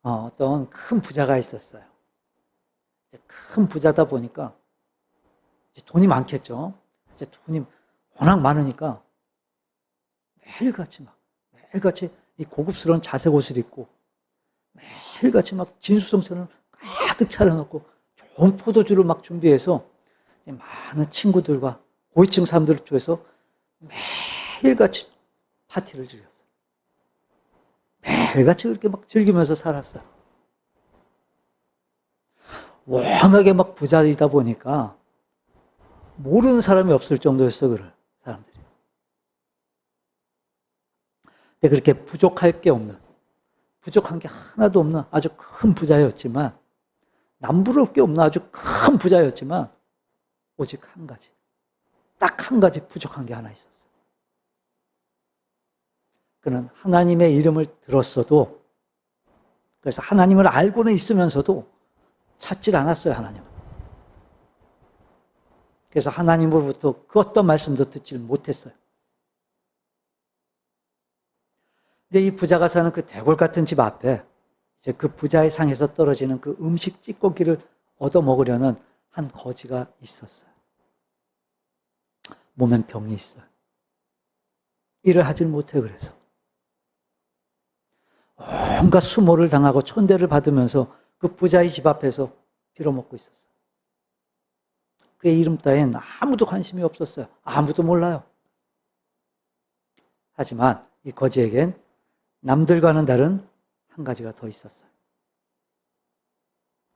어떤 큰 부자가 있었어요. 큰 부자다 보니까 이제 돈이 많겠죠. 이제 돈이 워낙 많으니까 매일같이 이 고급스러운 자색 옷을 입고 매일같이 막 진수성찬을 가득 차려놓고 좋은 포도주를 막 준비해서 이제 많은 친구들과 고위층 사람들을 통해서 매일같이 파티를 즐겼어요. 매일같이 그렇게 막 즐기면서 살았어요. 워낙에 막 부자이다 보니까 모르는 사람이 없을 정도였어, 그를 사람들이. 근데 그렇게 부족한 게 하나도 없는 아주 큰 부자였지만, 남부러울 게 없는 아주 큰 부자였지만, 오직 한 가지, 딱 한 가지 부족한 게 하나 있었어요. 그는 하나님의 이름을 들었어도, 그래서 하나님을 알고는 있으면서도 찾질 않았어요, 하나님은. 그래서 하나님으로부터 그 어떤 말씀도 듣질 못했어요. 근데 이 부자가 사는 그 대골 같은 집 앞에 이제 그 부자의 상에서 떨어지는 그 음식 찌꺼기를 얻어 먹으려는 한 거지가 있었어요. 몸엔 병이 있어요. 일을 하질 못해 그래서. 온갖 수모를 당하고 천대를 받으면서 그 부자의 집 앞에서 빌어먹고 있었어요. 그의 이름 따윈 아무도 관심이 없었어요. 아무도 몰라요. 하지만 이 거지에겐 남들과는 다른 한 가지가 더 있었어요.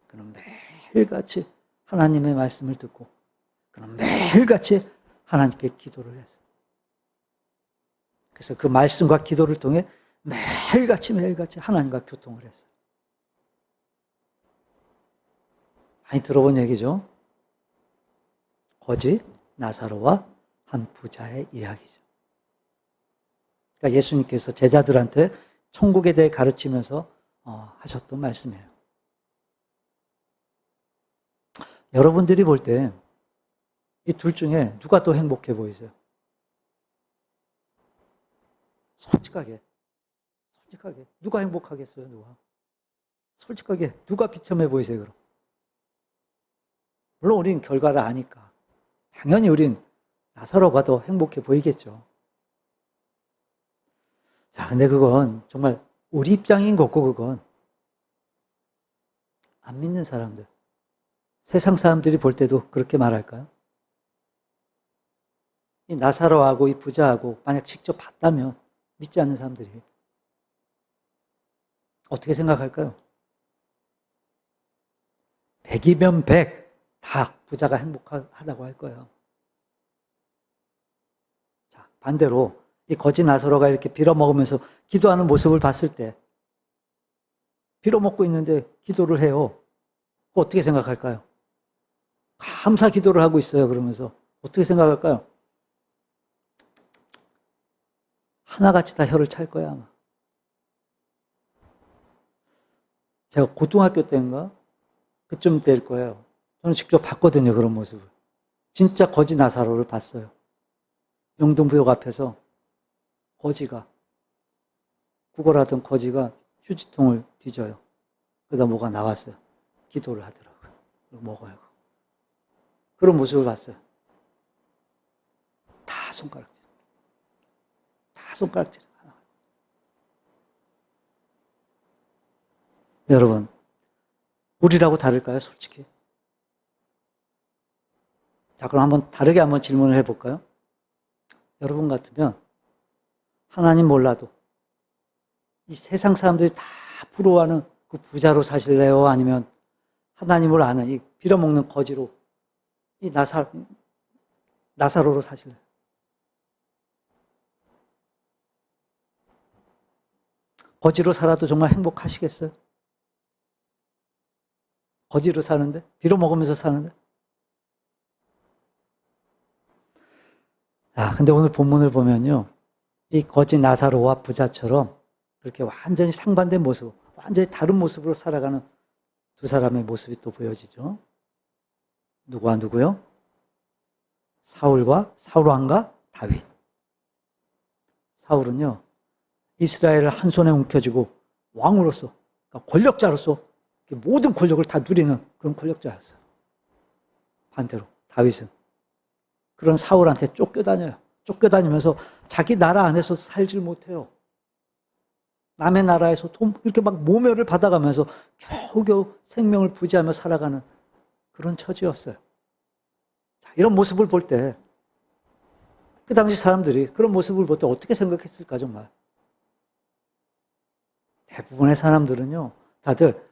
그는 매일같이 하나님의 말씀을 듣고 그는 매일같이 하나님께 기도를 했어요. 그래서 그 말씀과 기도를 통해 매일같이 하나님과 교통을 했어요. 많이 들어본 얘기죠. 거지 나사로와 한 부자의 이야기죠. 그러니까 예수님께서 제자들한테 천국에 대해 가르치면서 하셨던 말씀이에요. 여러분들이 볼 땐 이 둘 중에 누가 더 행복해 보이세요? 솔직하게 누가 행복하겠어요? 누가? 솔직하게 누가 비참해 보이세요? 그럼? 물론 우리는 결과를 아니까 당연히 우린 나사로가 더 행복해 보이겠죠. 자, 근데 그건 정말 우리 입장인 거고, 그건 안 믿는 사람들, 세상 사람들이 볼 때도 그렇게 말할까요? 이 나사로하고 이 부자하고 만약 직접 봤다면 믿지 않는 사람들이 어떻게 생각할까요? 100이면 100 다 부자가 행복하다고 할 거예요. 자, 반대로 이 거지 나사로가 이렇게 빌어먹으면서 기도하는 모습을 봤을 때 빌어먹고 있는데 기도를 해요. 어떻게 생각할까요? 감사 기도를 하고 있어요. 그러면서 어떻게 생각할까요? 하나같이 다 혀를 찰 거야 아마. 제가 고등학교 때인가 그쯤 될 거예요. 저는 직접 봤거든요. 그런 모습을. 진짜 거지 나사로를 봤어요. 영등부역 앞에서 거지가, 구걸하던 거지가 휴지통을 뒤져요. 그러다 뭐가 나왔어요. 기도를 하더라고요. 먹어요. 그런 모습을 봤어요. 다 손가락질. 하나. 여러분, 우리라고 다를까요? 솔직히. 자, 그럼 다르게 한번 질문을 해볼까요? 여러분 같으면 하나님 몰라도 이 세상 사람들이 다 부러워하는 그 부자로 사실래요? 아니면 하나님을 아는 이 빌어먹는 거지로 이 나사로로 사실래요? 거지로 살아도 정말 행복하시겠어요? 거지로 사는데? 빌어먹으면서 사는데? 자, 근데 오늘 본문을 보면요. 이 거지 나사로와 부자처럼 그렇게 완전히 상반된 모습, 완전히 다른 모습으로 살아가는 두 사람의 모습이 또 보여지죠. 누구와 누구요? 사울 왕과 다윗. 사울은요, 이스라엘을 한 손에 움켜쥐고 왕으로서, 그러니까 권력자로서 모든 권력을 다 누리는 그런 권력자였어요. 반대로 다윗은 그런 사울한테 쫓겨다녀요. 쫓겨다니면서 자기 나라 안에서 살질 못해요. 남의 나라에서 이렇게 막 모멸을 받아가면서 겨우겨우 생명을 부지하며 살아가는 그런 처지였어요. 자, 이런 모습을 볼 때, 그 당시 사람들이 그런 모습을 볼 때 어떻게 생각했을까, 정말. 대부분의 사람들은요, 다들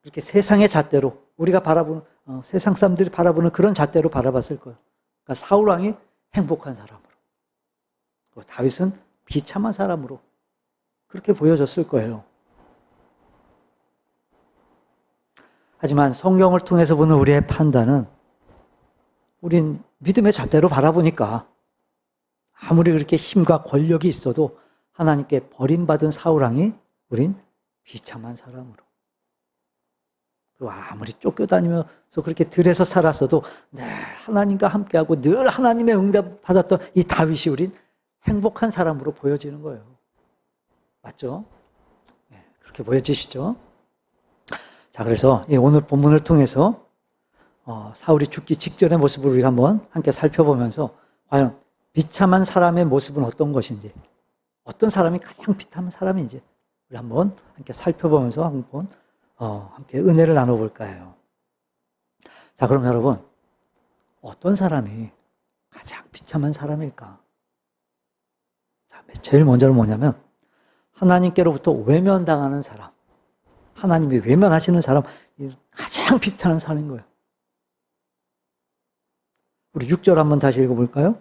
이렇게 세상의 잣대로, 우리가 바라보는, 세상 사람들이 바라보는 그런 잣대로 바라봤을 거예요. 그러니까 사울왕이 행복한 사람으로, 다윗은 비참한 사람으로 그렇게 보여졌을 거예요. 하지만 성경을 통해서 보는 우리의 판단은 우린 믿음의 잣대로 바라보니까 아무리 그렇게 힘과 권력이 있어도 하나님께 버림받은 사울왕이 우린 비참한 사람으로, 그리고 아무리 쫓겨다니면서 그렇게 들에서 살았어도 늘 하나님과 함께하고 늘 하나님의 응답 받았던 이 다윗이 우린 행복한 사람으로 보여지는 거예요. 맞죠? 네, 그렇게 보여지시죠? 자, 그래서 오늘 본문을 통해서 사울이 죽기 직전의 모습을 우리가 한번 함께 살펴보면서 과연 비참한 사람의 모습은 어떤 것인지, 어떤 사람이 가장 비참한 사람인지 우리 한번 함께 살펴보면서 한번 함께 은혜를 나눠볼까 해요. 자, 그럼 여러분, 어떤 사람이 가장 비참한 사람일까? 자, 제일 먼저는 뭐냐면 하나님께로부터 외면당하는 사람, 하나님이 외면하시는 사람, 가장 비참한 사람인 거예요. 우리 6절 한번 다시 읽어볼까요?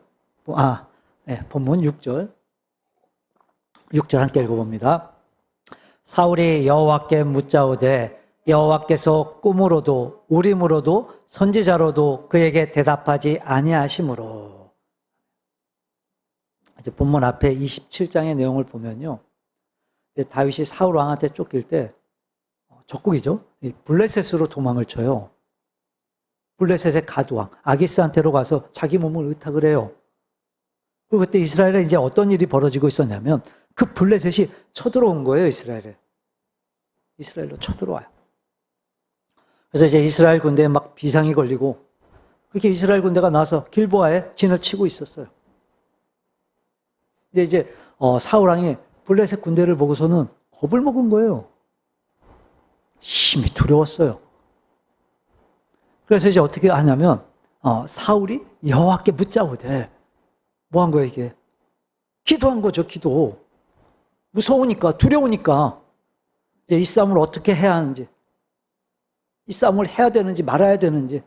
본문 6절. 6절 함께 읽어봅니다. 사울이 여호와께 묻자오되 여호와께서 꿈으로도 우림으로도 선지자로도 그에게 대답하지 아니하시므로. 이제 본문 앞에 27장의 내용을 보면요, 다윗이 사울 왕한테 쫓길 때 적국이죠. 블레셋으로 도망을 쳐요. 블레셋의 가두왕 아기스한테로 가서 자기 몸을 의탁을 해요. 그리고 그때 이스라엘에 이제 어떤 일이 벌어지고 있었냐면 그 블레셋이 쳐들어온 거예요. 이스라엘로 쳐들어와요. 그래서 이제 이스라엘 군대에 막 비상이 걸리고 그렇게 이스라엘 군대가 나와서 길보아에 진을 치고 있었어요. 근데 이제 사울 왕이 블레셋 군대를 보고서는 겁을 먹은 거예요. 심히 두려웠어요. 그래서 이제 어떻게 하냐면 사울이 여호와께 묻자오되, 뭐 한 거예요 이게? 기도한 거죠. 기도. 무서우니까, 두려우니까 이제 이 싸움을 어떻게 해야 하는지, 이 싸움을 해야 되는지 말아야 되는지,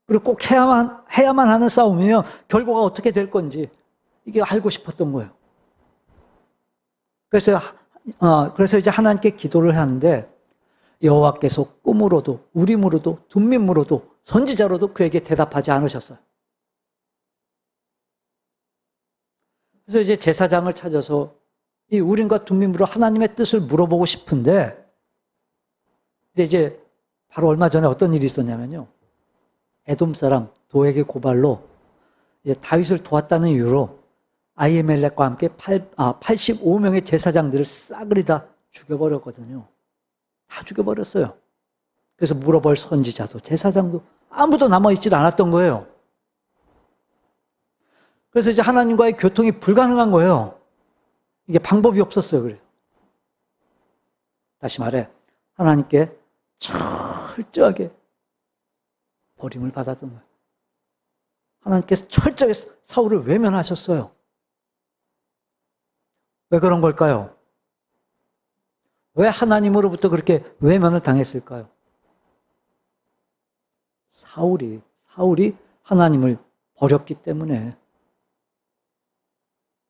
그리고 꼭 해야만 하는 싸움이면 결과가 어떻게 될 건지 이게 알고 싶었던 거예요. 그래서 이제 하나님께 기도를 하는데 여호와께서 꿈으로도 우림으로도 둠밈으로도 선지자로도 그에게 대답하지 않으셨어요. 그래서 이제 제사장을 찾아서 이 우림과 둠밈으로 하나님의 뜻을 물어보고 싶은데, 근데 이제 바로 얼마 전에 어떤 일이 있었냐면요, 에돔 사람 도액의 고발로 이제 다윗을 도왔다는 이유로 아히멜렉과 함께 85명의 제사장들을 싸그리 다 죽여버렸거든요. 다 죽여버렸어요. 그래서 물어볼 선지자도 제사장도 아무도 남아있질 않았던 거예요. 그래서 이제 하나님과의 교통이 불가능한 거예요. 이게 방법이 없었어요. 그래서 다시 말해 하나님께 철저하게 버림을 받았던 거예요. 하나님께서 철저하게 사울을 외면하셨어요. 왜 그런 걸까요? 왜 하나님으로부터 그렇게 외면을 당했을까요? 사울이 하나님을 버렸기 때문에.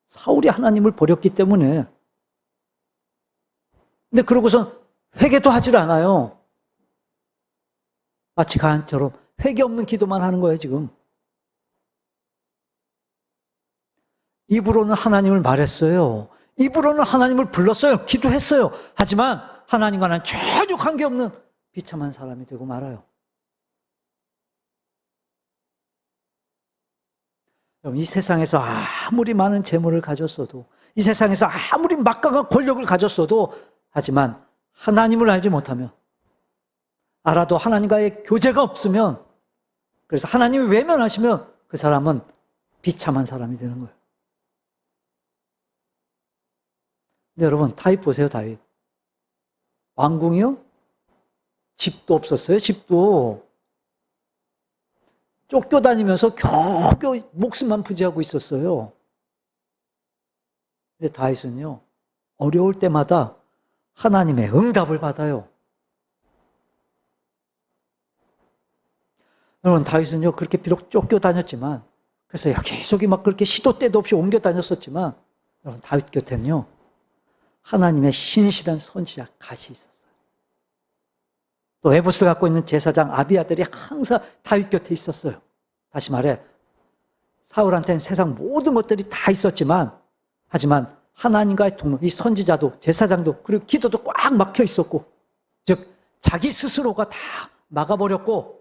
사울이 하나님을 버렸기 때문에. 근데 그러고선 회개도 하질 않아요. 마치 가한처럼 회개 없는 기도만 하는 거예요, 지금. 입으로는 하나님을 말했어요. 입으로는 하나님을 불렀어요. 기도했어요. 하지만 하나님과는 전혀 관계없는 비참한 사람이 되고 말아요. 이 세상에서 아무리 많은 재물을 가졌어도, 이 세상에서 아무리 막강한 권력을 가졌어도, 하지만 하나님을 알지 못하면, 알아도 하나님과의 교제가 없으면, 그래서 하나님이 외면하시면 그 사람은 비참한 사람이 되는 거예요. 근데 여러분, 다윗 보세요, 다윗. 왕궁이요? 집도 없었어요, 집도. 쫓겨다니면서 겨우겨우 목숨만 부지하고 있었어요. 근데 다윗은요, 어려울 때마다 하나님의 응답을 받아요. 여러분, 다윗은요, 그렇게 비록 쫓겨다녔지만, 그래서 여기저기 막 그렇게 시도 때도 없이 옮겨 다녔었지만, 여러분, 다윗 곁에는요, 하나님의 신실한 선지자 갓이 있었어요. 또 에봇을 갖고 있는 제사장 아비아들이 항상 다윗 곁에 있었어요. 다시 말해, 사울한테는 세상 모든 것들이 다 있었지만, 하지만 하나님과의 통로, 이 선지자도 제사장도 그리고 기도도 꽉 막혀 있었고, 즉 자기 스스로가 다 막아버렸고,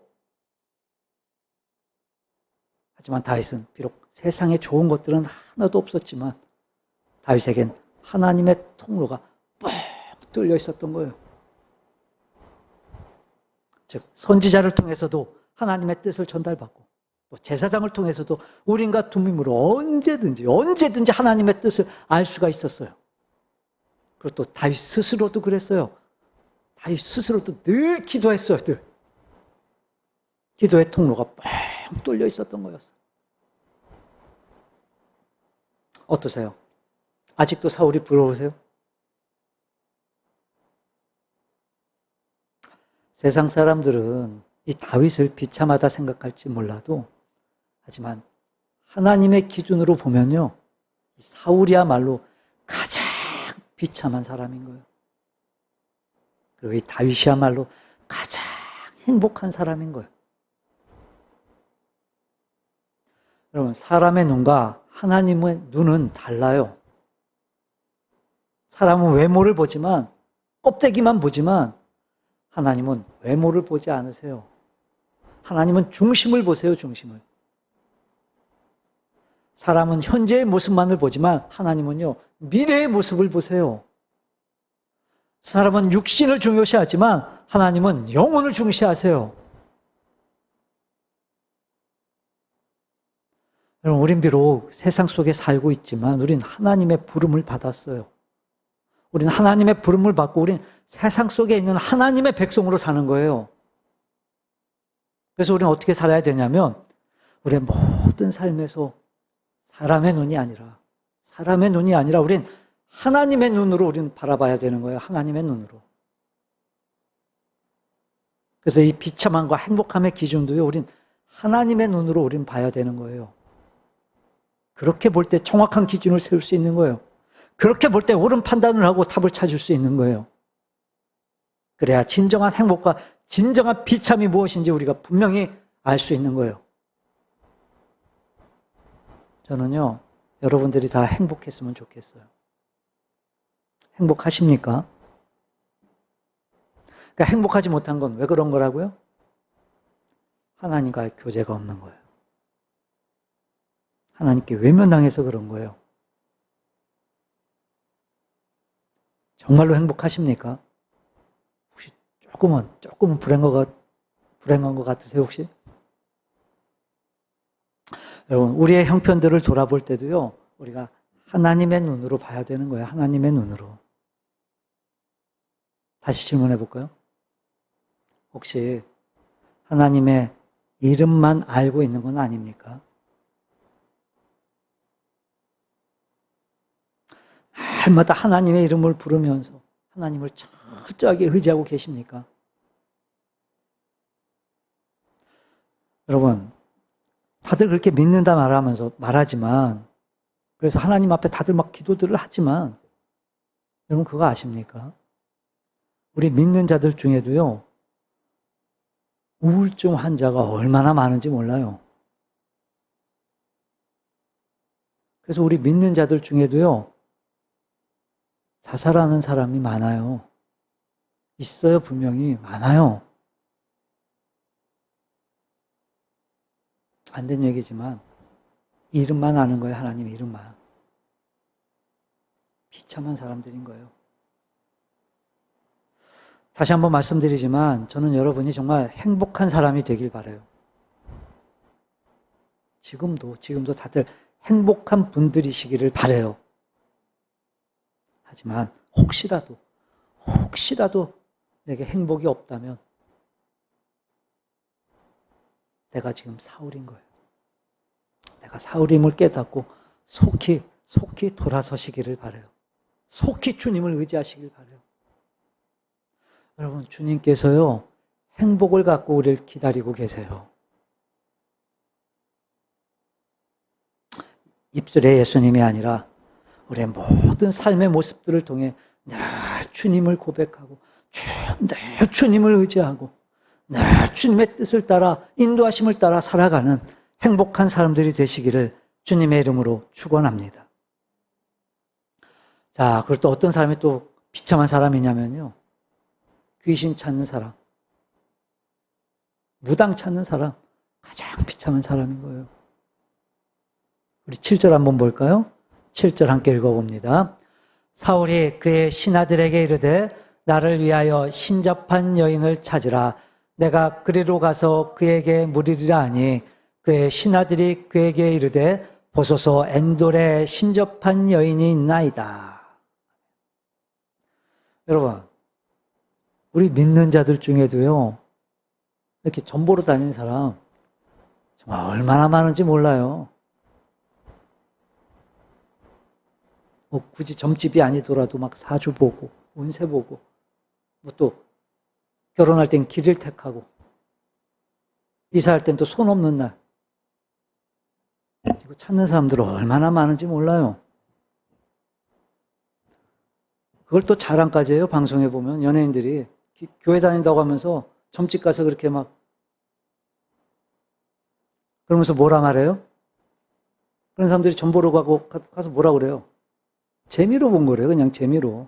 하지만 다윗은 비록 세상에 좋은 것들은 하나도 없었지만 다윗에겐 하나님의 통로가 뻥 뚫려 있었던 거예요. 즉 선지자를 통해서도 하나님의 뜻을 전달받고, 또 제사장을 통해서도 우린과 둠밈으로 언제든지 하나님의 뜻을 알 수가 있었어요. 그리고 또 다윗 스스로도 그랬어요. 다윗 스스로도 늘 기도했어요. 늘. 기도의 통로가 뻥 뚫려 있었던 거였어요. 어떠세요? 아직도 사울이 부러우세요? 세상 사람들은 이 다윗을 비참하다 생각할지 몰라도, 하지만 하나님의 기준으로 보면요, 사울이야말로 가장 비참한 사람인 거예요. 그리고 이 다윗이야말로 가장 행복한 사람인 거예요. 여러분, 사람의 눈과 하나님의 눈은 달라요. 사람은 외모를 보지만, 껍데기만 보지만, 하나님은 외모를 보지 않으세요. 하나님은 중심을 보세요, 중심을. 사람은 현재의 모습만을 보지만 하나님은요, 미래의 모습을 보세요. 사람은 육신을 중요시하지만 하나님은 영혼을 중시하세요. 여러분, 우린 비록 세상 속에 살고 있지만 우린 하나님의 부름을 받았어요. 우린 하나님의 부름을 받고 우린 세상 속에 있는 하나님의 백성으로 사는 거예요. 그래서 우리는 어떻게 살아야 되냐면, 우리의 모든 삶에서 사람의 눈이 아니라 우린 하나님의 눈으로 우리는 바라봐야 되는 거예요. 하나님의 눈으로. 그래서 이 비참함과 행복함의 기준도요, 우린 하나님의 눈으로 우린 봐야 되는 거예요. 그렇게 볼 때 정확한 기준을 세울 수 있는 거예요. 그렇게 볼 때 옳은 판단을 하고 답을 찾을 수 있는 거예요. 그래야 진정한 행복과 진정한 비참이 무엇인지 우리가 분명히 알 수 있는 거예요. 저는요, 여러분들이 다 행복했으면 좋겠어요. 행복하십니까? 그러니까 행복하지 못한 건 왜 그런 거라고요? 하나님과의 교제가 없는 거예요. 하나님께 외면당해서 그런 거예요. 정말로 행복하십니까? 혹시 조금은 불행한 것 같으세요, 혹시? 여러분, 우리의 형편들을 돌아볼 때도요, 우리가 하나님의 눈으로 봐야 되는 거예요. 하나님의 눈으로. 다시 질문해 볼까요? 혹시 하나님의 이름만 알고 있는 건 아닙니까? 날마다 하나님의 이름을 부르면서 하나님을 철저하게 의지하고 계십니까? 여러분, 다들 그렇게 믿는다 말하지만, 그래서 하나님 앞에 다들 막 기도들을 하지만, 여러분 그거 아십니까? 우리 믿는 자들 중에도요, 우울증 환자가 얼마나 많은지 몰라요. 그래서 우리 믿는 자들 중에도요, 자살하는 사람이 많아요. 있어요, 분명히. 많아요. 안 된 얘기지만 이름만 아는 거예요, 하나님 이름만. 비참한 사람들인 거예요. 다시 한번 말씀드리지만 저는 여러분이 정말 행복한 사람이 되길 바라요. 지금도 다들 행복한 분들이시기를 바라요. 하지만 혹시라도 내게 행복이 없다면 내가 지금 사울인 거예요. 내가 사울임을 깨닫고 속히 돌아서시기를 바라요. 속히 주님을 의지하시길 바라요. 여러분, 주님께서요, 행복을 갖고 우리를 기다리고 계세요. 입술의 예수님이 아니라 우리의 모든 삶의 모습들을 통해 늘 주님을 고백하고 늘 주님을 의지하고 늘 주님의 뜻을 따라 인도하심을 따라 살아가는 행복한 사람들이 되시기를 주님의 이름으로 축원합니다. 자, 그리고 또 어떤 사람이 또 비참한 사람이냐면요, 귀신 찾는 사람, 무당 찾는 사람, 가장 비참한 사람인 거예요. 우리 7절 한번 볼까요? 7절 함께 읽어봅니다. 사울이 그의 신하들에게 이르되 나를 위하여 신접한 여인을 찾으라. 내가 그리로 가서 그에게 물으리라 하니 그의 신하들이 그에게 이르되 보소서 엔돌에 신접한 여인이 있나이다. 여러분, 우리 믿는 자들 중에도요, 이렇게 전보로 다니는 사람 정말 얼마나 많은지 몰라요. 뭐 굳이 점집이 아니더라도 막 사주 보고 운세 보고 뭐 또 결혼할 땐 길을 택하고 이사할 땐 또 손 없는 날 찾는 사람들은 얼마나 많은지 몰라요. 그걸 또 자랑까지 해요. 방송에 보면 연예인들이 교회 다닌다고 하면서 점집 가서 그렇게 막 그러면서 뭐라 말해요? 그런 사람들이 점 보러 가서 뭐라 그래요? 재미로 본 거래요. 그냥 재미로.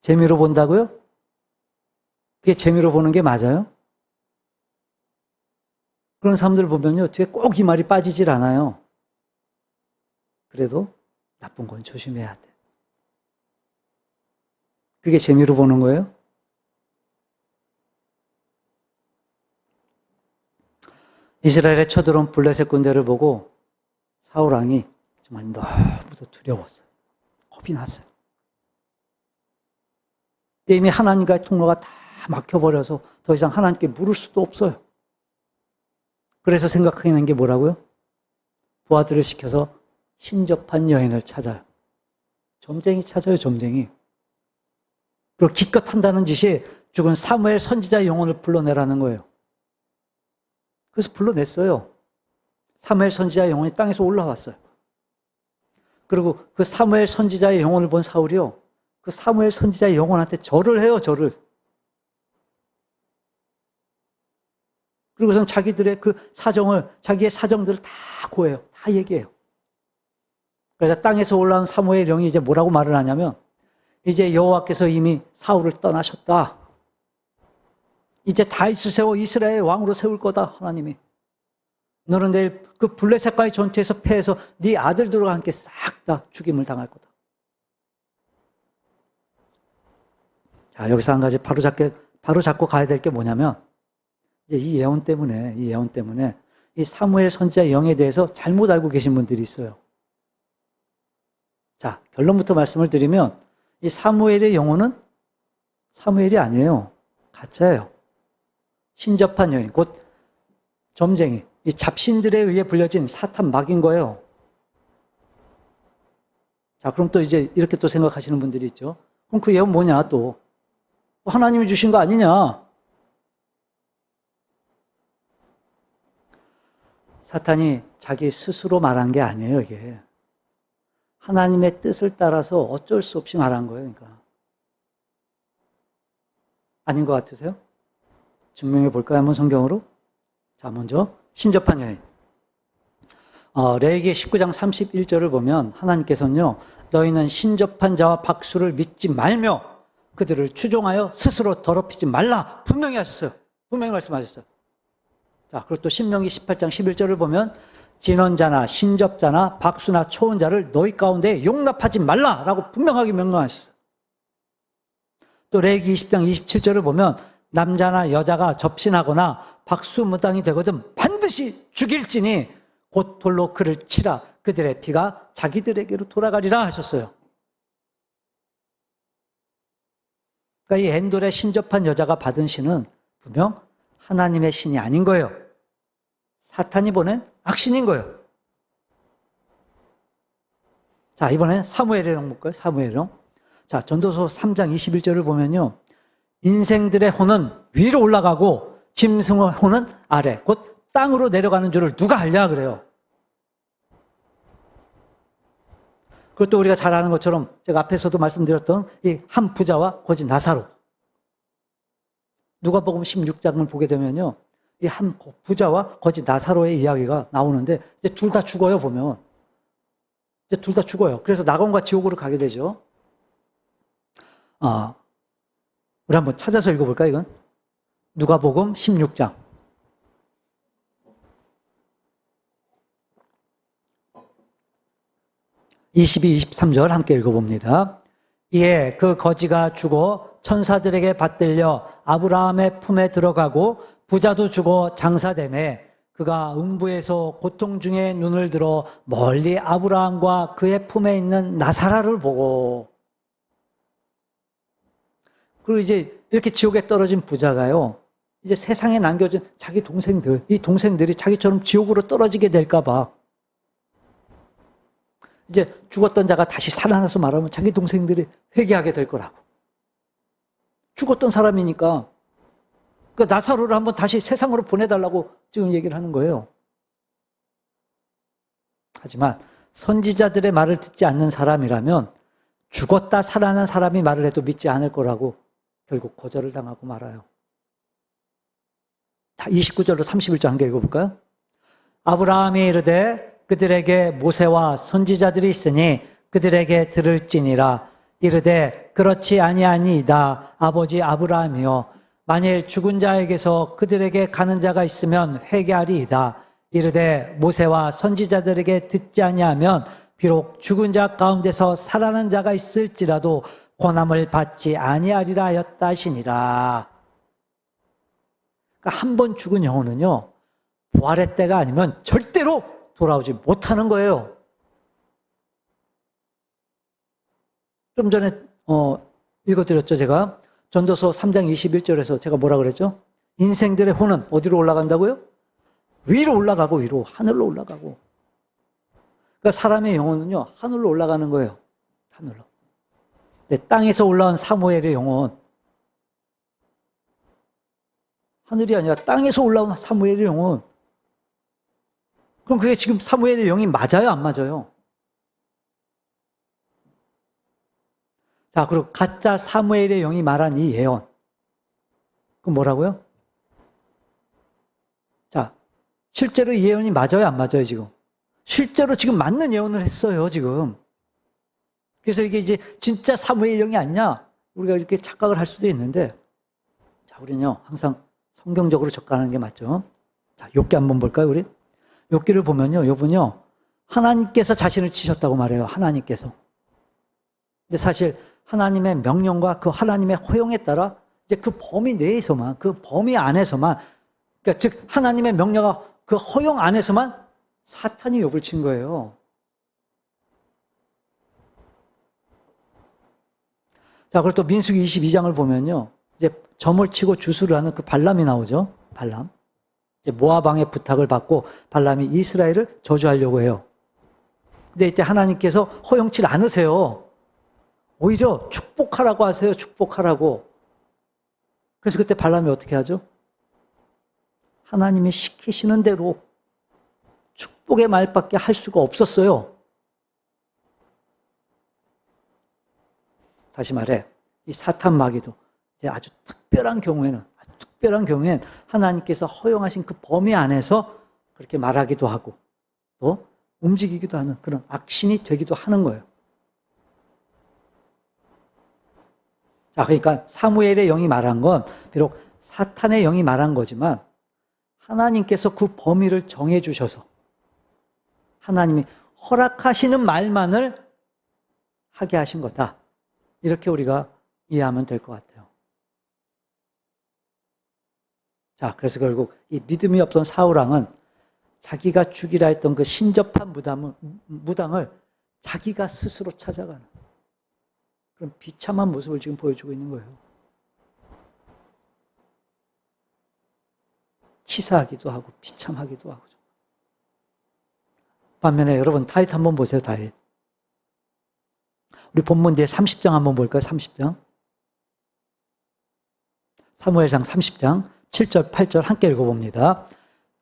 재미로 본다고요? 그게 재미로 보는 게 맞아요? 그런 사람들 보면요, 뒤에 꼭 이 말이 빠지질 않아요. 그래도 나쁜 건 조심해야 돼. 그게 재미로 보는 거예요? 이스라엘에 쳐들어온 블레셋 군대를 보고 사울 왕이 정말 너무도 두려웠어요. 겁이 났어요. 이미 하나님과의 통로가 다 막혀버려서 더 이상 하나님께 물을 수도 없어요. 그래서 생각해낸 게 뭐라고요? 부하들을 시켜서 신접한 여인을 찾아요. 점쟁이 찾아요, 점쟁이. 그리고 기껏 한다는 짓이 죽은 사무엘 선지자의 영혼을 불러내라는 거예요. 그래서 불러냈어요. 사무엘 선지자의 영혼이 땅에서 올라왔어요. 그리고 그 사무엘 선지자의 영혼을 본 사울이요, 그 사무엘 선지자의 영혼한테 절을 해요, 절을. 그리고선 자기들의 그 사정을, 자기의 사정들을 다 고해요. 다 얘기해요. 그래서 땅에서 올라온 사무엘 영이 이제 뭐라고 말을 하냐면, 이제 여호와께서 이미 사울을 떠나셨다. 이제 다윗을 세워 이스라엘 왕으로 세울 거다, 하나님이. 너는 내일 그 블레셋과의 전투에서 패해서 네 아들들과 함께 싹 다 죽임을 당할 거다. 자, 여기서 한 가지 바로 잡고 가야 될 게 뭐냐면, 이제 이 예언 때문에 이 사무엘 선지자의 영에 대해서 잘못 알고 계신 분들이 있어요. 자, 결론부터 말씀을 드리면, 이 사무엘의 영혼은 사무엘이 아니에요. 가짜예요. 신접한 여인, 곧 점쟁이, 이 잡신들에 의해 불려진 사탄 막인 거예요. 자, 그럼 또 이제 이렇게 또 생각하시는 분들이 있죠. 그럼 그 예언 뭐냐, 또. 하나님이 주신 거 아니냐. 사탄이 자기 스스로 말한 게 아니에요, 이게. 하나님의 뜻을 따라서 어쩔 수 없이 말한 거예요, 그러니까. 아닌 것 같으세요? 증명해 볼까요, 한번 성경으로? 자, 먼저 신접한 여인. 레위기 19장 31절을 보면 하나님께서는요, 너희는 신접한 자와 박수를 믿지 말며 그들을 추종하여 스스로 더럽히지 말라, 분명히 하셨어요. 분명히 말씀하셨어요. 자, 그리고 또 신명기 18장 11절을 보면 진언자나 신접자나 박수나 초혼자를 너희 가운데 용납하지 말라라고 분명하게 명령하셨어요. 또 레위기 20장 27절을 보면 남자나 여자가 접신하거나 박수무당이 되거든 반드시 죽일지니 곧 돌로 그를 치라. 그들의 피가 자기들에게로 돌아가리라 하셨어요. 그러니까 이 엔돌에 신접한 여자가 받은 신은 분명 하나님의 신이 아닌 거예요. 사탄이 보낸 악신인 거예요. 자, 이번엔 사무엘의 영 볼까요? 사무엘의 영. 자, 전도서 3장 21절을 보면요. 인생들의 혼은 위로 올라가고 짐승의 혼은 아래, 곧 땅으로 내려가는 줄을 누가 알냐 그래요. 그것도 우리가 잘 아는 것처럼 제가 앞에서도 말씀드렸던 이 한 부자와 거지 나사로. 누가복음 16장을 보게 되면요. 이 한 부자와 거지 나사로의 이야기가 나오는데 이제 둘 다 죽어요, 보면. 이제 둘 다 죽어요. 그래서 낙원과 지옥으로 가게 되죠. 우리 한번 찾아서 읽어볼까요, 이건? 누가복음 16장. 22, 23절 함께 읽어봅니다. 이에 그 거지가 죽어 천사들에게 받들려 아브라함의 품에 들어가고 부자도 죽어 장사되매 그가 음부에서 고통 중에 눈을 들어 멀리 아브라함과 그의 품에 있는 나사라를 보고, 그리고 이제 이렇게 지옥에 떨어진 부자가요, 이제 세상에 남겨진 자기 동생들, 이 동생들이 자기처럼 지옥으로 떨어지게 될까봐 이제 죽었던 자가 다시 살아나서 말하면 자기 동생들이 회개하게 될 거라고. 죽었던 사람이니까 그 나사로를 한번 다시 세상으로 보내달라고 지금 얘기를 하는 거예요. 하지만 선지자들의 말을 듣지 않는 사람이라면 죽었다 살아난 사람이 말을 해도 믿지 않을 거라고 결국 거절을 당하고 말아요. 자, 29절로 31절 한 개 읽어볼까요? 아브라함이 이르되 그들에게 모세와 선지자들이 있으니 그들에게 들을지니라. 이르되 그렇지 아니하니이다. 아버지 아브라함이여, 만일 죽은 자에게서 그들에게 가는 자가 있으면 회개하리이다. 이르되 모세와 선지자들에게 듣지 아니하면 비록 죽은 자 가운데서 살아난 자가 있을지라도 권함을 받지 아니하리라 하였다 하시니라. 그러니까 한 번 죽은 영혼은요, 부활의 때가 아니면 절대로 돌아오지 못하는 거예요. 좀 전에 읽어드렸죠, 제가. 전도서 3장 21절에서 제가 뭐라 그랬죠? 인생들의 혼은 어디로 올라간다고요? 위로 올라가고 위로, 하늘로 올라가고. 그러니까 사람의 영혼은요, 하늘로 올라가는 거예요. 하늘로. 근데 땅에서 올라온 사무엘의 영혼, 하늘이 아니라 땅에서 올라온 사무엘의 영혼. 그럼 그게 지금 사무엘의 영이 맞아요, 안 맞아요? 자, 그리고 가짜 사무엘의 영이 말한 이 예언. 그럼 뭐라고요? 자, 실제로 이 예언이 맞아요, 안 맞아요, 지금? 실제로 지금 맞는 예언을 했어요, 지금. 그래서 이게 이제 진짜 사무엘 영이 아니냐? 우리가 이렇게 착각을 할 수도 있는데, 자, 우리는요, 항상 성경적으로 접근하는 게 맞죠? 자, 욥기 한번 볼까요, 우리? 욥기를 보면요, 욥은요, 하나님께서 자신을 치셨다고 말해요, 하나님께서. 근데 사실 하나님의 명령과 그 하나님의 허용에 따라 이제 그 범위 내에서만, 그 범위 안에서만, 그러니까 즉 하나님의 명령과 그 허용 안에서만 사탄이 욥을 친 거예요. 자, 그리고 또 민수기 22장을 보면요, 이제 점을 치고 주술을 하는 그 발람이 나오죠. 발람. 이제 모압 왕의 부탁을 받고 발람이 이스라엘을 저주하려고 해요. 근데 이때 하나님께서 허용치 않으세요. 오히려 축복하라고 하세요. 축복하라고. 그래서 그때 발람이 어떻게 하죠? 하나님이 시키시는 대로 축복의 말밖에 할 수가 없었어요. 다시 말해, 이 사탄 마귀도 이제 아주 특별한 경우에는 하나님께서 허용하신 그 범위 안에서 그렇게 말하기도 하고 또 움직이기도 하는 그런 악신이 되기도 하는 거예요. 자, 그러니까 사무엘의 영이 말한 건 비록 사탄의 영이 말한 거지만 하나님께서 그 범위를 정해 주셔서 하나님이 허락하시는 말만을 하게 하신 거다. 이렇게 우리가 이해하면 될 것 같아요. 자, 그래서 결국 이 믿음이 없던 사울왕은 자기가 죽이라 했던 그 신접한 무당을 자기가 스스로 찾아가는 그런 비참한 모습을 지금 보여주고 있는 거예요. 치사하기도 하고 비참하기도 하고. 반면에 여러분 다윗 한번 보세요. 다윗. 우리 본문 뒤에 30장 한번 볼까요? 30장. 사무엘상 30장 7절 8절 함께 읽어봅니다.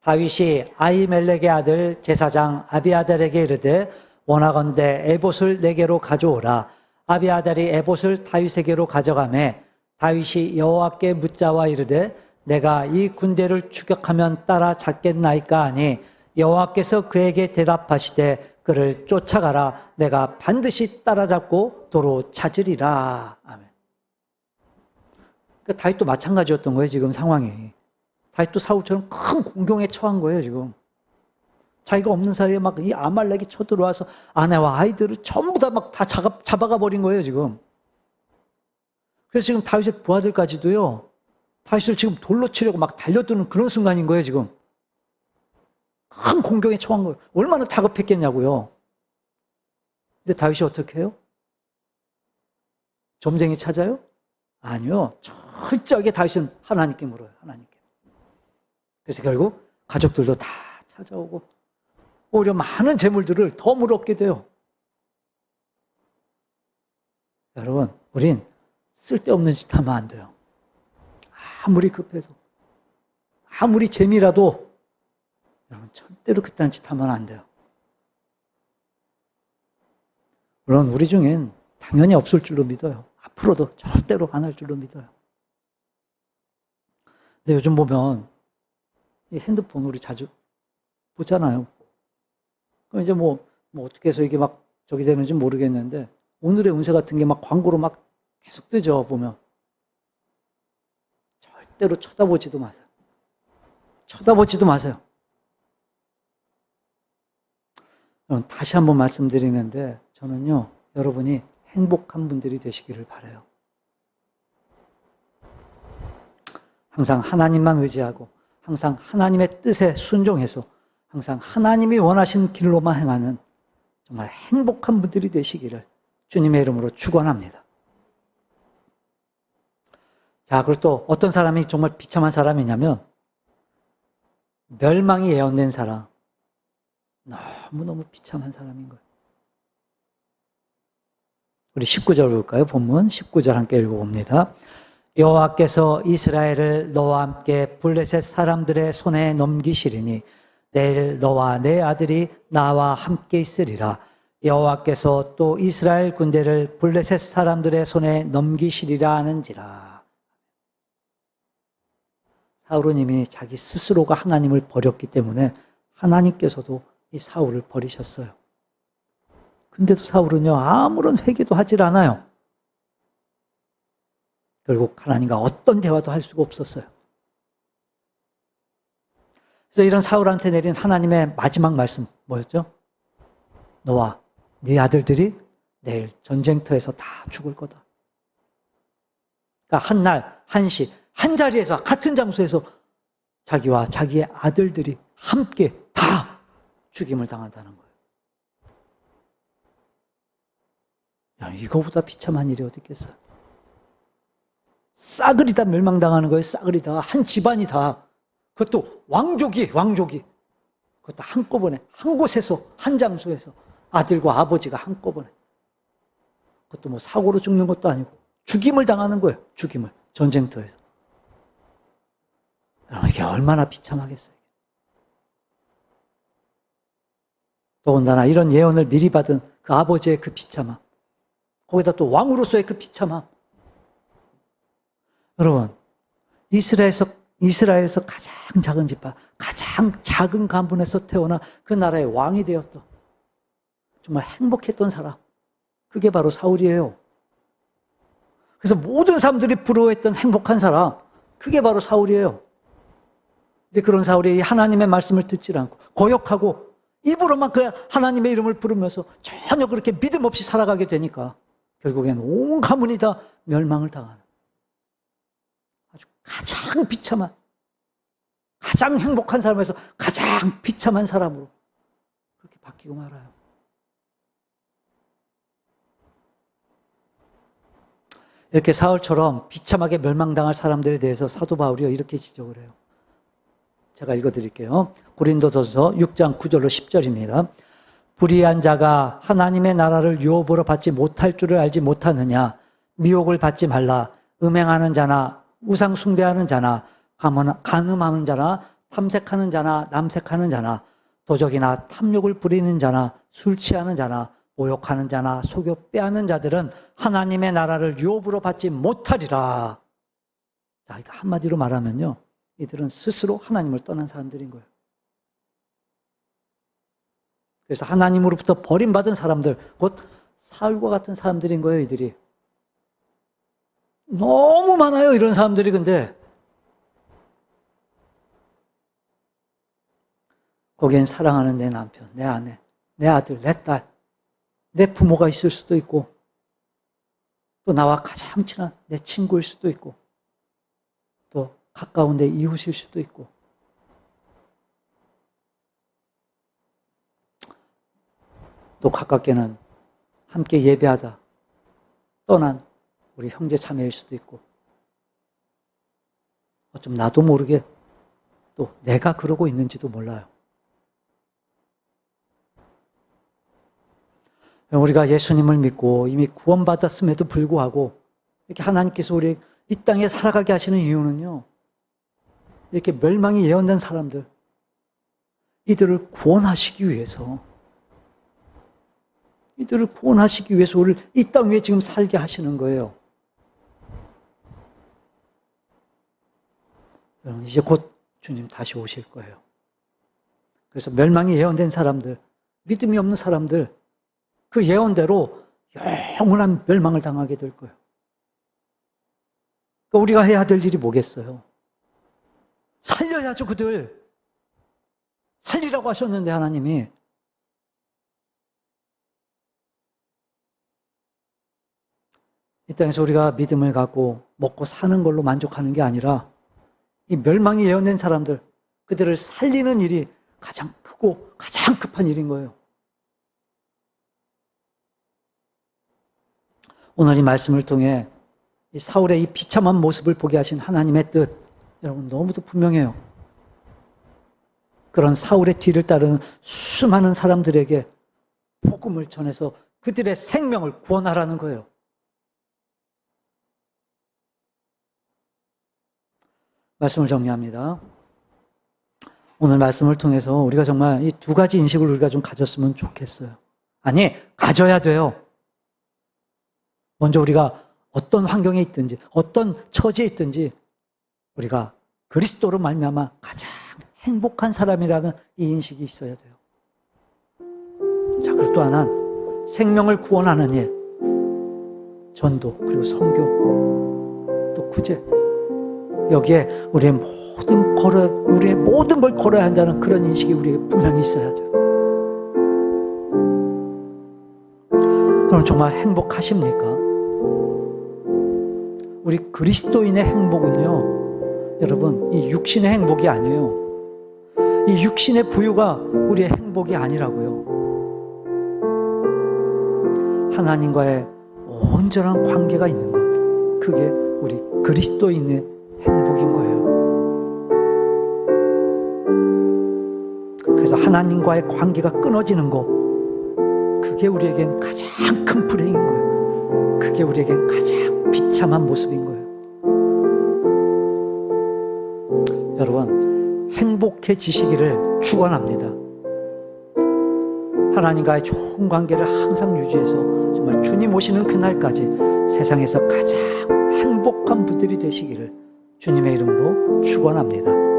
다윗이 아히멜렉의 아들 제사장 아비아달에게 이르되 원하건대 에봇을 내게로 가져오라. 아비아달이 에봇을 다윗에게로 가져가매 다윗이 여호와께 묻자와 이르되 내가 이 군대를 추격하면 따라잡겠나이까 하니 여호와께서 그에게 대답하시되 그를 쫓아가라. 내가 반드시 따라잡고 도로 찾으리라. 아멘. 그러니까 다윗도 마찬가지였던 거예요. 지금 상황이. 다윗도 사울처럼 큰 공경에 처한 거예요. 지금. 자기가 없는 사이에 막 이 아말렉이 쳐들어와서 아내와 아이들을 전부 다 막 다 잡아가 버린 거예요. 지금. 그래서 지금 다윗의 부하들까지도요. 다윗을 지금 돌로 치려고 막 달려드는 그런 순간인 거예요. 지금. 큰 공경에 처한 거예요. 얼마나 다급했겠냐고요. 근데 다윗이 어떻게 해요? 점쟁이 찾아요? 아니요. 철저하게 다윗은 하나님께 물어요. 하나님께. 그래서 결국 가족들도 다 찾아오고 오히려 많은 재물들을 더 물었게 돼요. 여러분, 우린 쓸데없는 짓 하면 안 돼요. 아무리 급해도, 아무리 재미라도 여러분 절대로 그딴 짓 하면 안 돼요. 물론 우리 중엔 당연히 없을 줄로 믿어요. 앞으로도 절대로 안 할 줄로 믿어요. 근데 요즘 보면 이 핸드폰 우리 자주 보잖아요. 그럼 이제 뭐 어떻게 해서 이게 막 저기 되는지 모르겠는데 오늘의 운세 같은 게 막 광고로 막 계속 뜨죠. 보면 절대로 쳐다보지도 마세요. 쳐다보지도 마세요. 다시 한번 말씀드리는데 저는요, 여러분이 행복한 분들이 되시기를 바라요. 항상 하나님만 의지하고 항상 하나님의 뜻에 순종해서 항상 하나님이 원하신 길로만 행하는 정말 행복한 분들이 되시기를 주님의 이름으로 축원합니다. 자, 그리고 또 어떤 사람이 정말 비참한 사람이냐면 멸망이 예언된 사람. 너무너무 비참한 사람인 거예요. 우리 19절 볼까요? 본문 19절 함께 읽어봅니다. 여호와께서 이스라엘을 너와 함께 블레셋 사람들의 손에 넘기시리니 내일 너와 내 아들이 나와 함께 있으리라. 여호와께서 또 이스라엘 군대를 블레셋 사람들의 손에 넘기시리라 하는지라. 사울은 이미 자기 스스로가 하나님을 버렸기 때문에 하나님께서도 이 사울을 버리셨어요. 근데도 사울은요, 아무런 회개도 하질 않아요. 결국 하나님과 어떤 대화도 할 수가 없었어요. 그래서 이런 사울한테 내린 하나님의 마지막 말씀 뭐였죠? 너와 네 아들들이 내일 전쟁터에서 다 죽을 거다. 그러니까 한 날, 한시, 한 자리에서 같은 장소에서 자기와 자기의 아들들이 함께 다 죽임을 당한다는 거예요. 야, 이거보다 비참한 일이 어디 있겠어요? 싸그리 다 멸망당하는 거예요. 싸그리 다. 한 집안이 다. 그것도 왕족이. 그것도 한꺼번에, 한 곳에서, 한 장소에서 아들과 아버지가 한꺼번에. 그것도 뭐 사고로 죽는 것도 아니고 죽임을 당하는 거예요. 죽임을. 전쟁터에서. 이게 얼마나 비참하겠어요. 더군다나 이런 예언을 미리 받은 그 아버지의 그 비참함. 거기다 또 왕으로서의 그 비참함. 여러분, 이스라엘에서 가장 작은 집안, 가장 작은 가문에서 태어나 그 나라의 왕이 되었던 정말 행복했던 사람. 그게 바로 사울이에요. 그래서 모든 사람들이 부러워했던 행복한 사람. 그게 바로 사울이에요. 근데 그런 사울이 하나님의 말씀을 듣지 않고 거역하고 입으로만 그 하나님의 이름을 부르면서 전혀 그렇게 믿음 없이 살아가게 되니까 결국엔 온 가문이 다 멸망을 당하는 아주 가장 비참한 가장 행복한 사람에서 가장 비참한 사람으로 그렇게 바뀌고 말아요. 이렇게 사울처럼 비참하게 멸망당할 사람들에 대해서 사도 바울이 이렇게 지적을 해요. 제가 읽어드릴게요. 고린도전서 6장 9절로 10절입니다. 불의한 자가 하나님의 나라를 유업으로 받지 못할 줄을 알지 못하느냐. 미혹을 받지 말라. 음행하는 자나 우상 숭배하는 자나 간음하는 자나 탐색하는 자나 남색하는 자나 도적이나 탐욕을 부리는 자나 술 취하는 자나 모욕하는 자나 속여 빼앗는 자들은 하나님의 나라를 유업으로 받지 못하리라. 자, 한마디로 말하면요, 이들은 스스로 하나님을 떠난 사람들인 거예요. 그래서 하나님으로부터 버림받은 사람들, 곧 사울과 같은 사람들인 거예요. 이들이 너무 많아요, 이런 사람들이. 근데 거기엔 사랑하는 내 남편, 내 아내, 내 아들, 내 딸, 내 부모가 있을 수도 있고, 또 나와 가장 친한 내 친구일 수도 있고, 또 가까운 내 이웃일 수도 있고, 또 가깝게는 함께 예배하다 떠난 우리 형제 자매일 수도 있고, 어쩜 나도 모르게 또 내가 그러고 있는지도 몰라요. 우리가 예수님을 믿고 이미 구원받았음에도 불구하고 이렇게 하나님께서 우리 이 땅에 살아가게 하시는 이유는요, 이렇게 멸망이 예언된 사람들, 이들을 구원하시기 위해서, 이들을 구원하시기 위해서 우리를 이 땅 위에 지금 살게 하시는 거예요. 여러분, 이제 곧 주님 다시 오실 거예요. 그래서 멸망이 예언된 사람들, 믿음이 없는 사람들, 그 예언대로 영원한 멸망을 당하게 될 거예요. 그러니까 우리가 해야 될 일이 뭐겠어요? 살려야죠, 그들. 살리라고 하셨는데, 하나님이. 이 땅에서 우리가 믿음을 갖고 먹고 사는 걸로 만족하는 게 아니라 이 멸망이 예언된 사람들, 그들을 살리는 일이 가장 크고 가장 급한 일인 거예요. 오늘 이 말씀을 통해 이 사울의 이 비참한 모습을 보게 하신 하나님의 뜻, 여러분 너무도 분명해요. 그런 사울의 뒤를 따르는 수많은 사람들에게 복음을 전해서 그들의 생명을 구원하라는 거예요. 말씀을 정리합니다. 오늘 말씀을 통해서 우리가 정말 이 두 가지 인식을 우리가 좀 가졌으면 좋겠어요. 아니, 가져야 돼요. 먼저 우리가 어떤 환경에 있든지 어떤 처지에 있든지 우리가 그리스도로 말미암아 가장 행복한 사람이라는 이 인식이 있어야 돼요. 자, 그리고 또 하나는 생명을 구원하는 일, 전도, 그리고 선교, 또 구제, 여기에 우리의 모든 걸 걸어야 한다는 그런 인식이 우리에게 분명히 있어야 돼요. 그럼 정말 행복하십니까? 우리 그리스도인의 행복은요, 여러분, 이 육신의 행복이 아니에요. 이 육신의 부유가 우리의 행복이 아니라고요. 하나님과의 온전한 관계가 있는 것, 그게 우리 그리스도인의 행복인 거예요. 그래서 하나님과의 관계가 끊어지는 것, 그게 우리에겐 가장 큰 불행인 거예요. 그게 우리에겐 가장 비참한 모습인 거예요. 여러분, 행복해지시기를 축원합니다. 하나님과의 좋은 관계를 항상 유지해서 정말 주님 오시는 그날까지 세상에서 가장 행복한 분들이 되시기를 주님의 이름으로 축원합니다.